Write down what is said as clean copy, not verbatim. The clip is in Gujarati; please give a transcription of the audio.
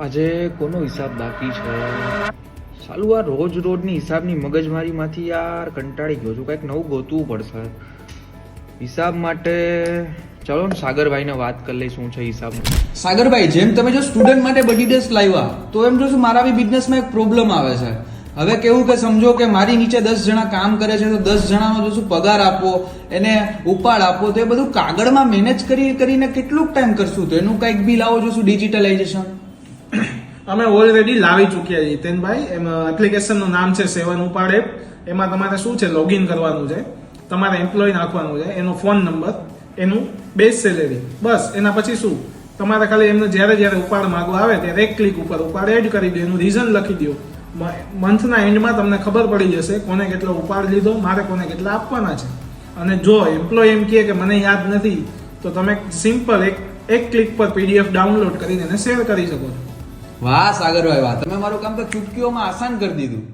આજે કોનો હિસાબ બાકી છે? સાલું આ રોજની હિસાબની મગજમારીમાંથી યાર કંટાળી ગયો છું. કંઈક નવું ગોતવું પડશે હિસાબ માટે. ચલો ને સાગરભાઈને વાત કરી લઈ, શું છે હિસાબનું. સાગરભાઈ, જેમ તમે જો સ્ટુડન્ટ માટે બધી ડેસ લાવ્યા, તો એમ જો મારા બી બિઝનેસમાં એક પ્રોબ્લેમ આવે છે. હવે કેવું કે સમજો કે મારી નીચે 10 જણા કામ કરે છે, તો 10 જણાનો જો પગાર આપો, એને ઉપાડ આપો, તો એ બધું કાગળમાં મેનેજ કરીને કેટલું ટાઈમ કરશું? તો એનું કંઈક બી લાવો જોશું ડિજિટલાઇઝેશન. અમે ઓલરેડી લાવી ચૂક્યા છીએ જીતેનભાઈ. એમાં એપ્લિકેશનનું નામ છે 7 ઉપાડ એપ. એમાં તમારે શું છે, લોગિન કરવાનું છે, તમારે એમ્પ્લોય નાખવાનું છે, એનો ફોન નંબર, એનું બેઝ સેલેરી, બસ. એના પછી શું, તમારે ખાલી એમને જ્યારે ઉપાડ માંગવા આવે ત્યારે એક ક્લિક ઉપર ઉપાડ એડ કરી દો, એનું રીઝન લખી દો. મંથના એન્ડમાં તમને ખબર પડી જશે કોને કેટલો ઉપાડ લીધો, મારે કોને કેટલા આપવાના છે. અને જો એમ્પ્લોય એમ કહે કે મને યાદ નથી, તો તમે સિમ્પલ એક ક્લિક પર પીડીએફ ડાઉનલોડ કરીને એને શેર કરી શકો છો. વાહ સાગરભાઈ વાહ, તમે મારું કામ તો ચૂટકીઓમાં આસાન કરી દીધું.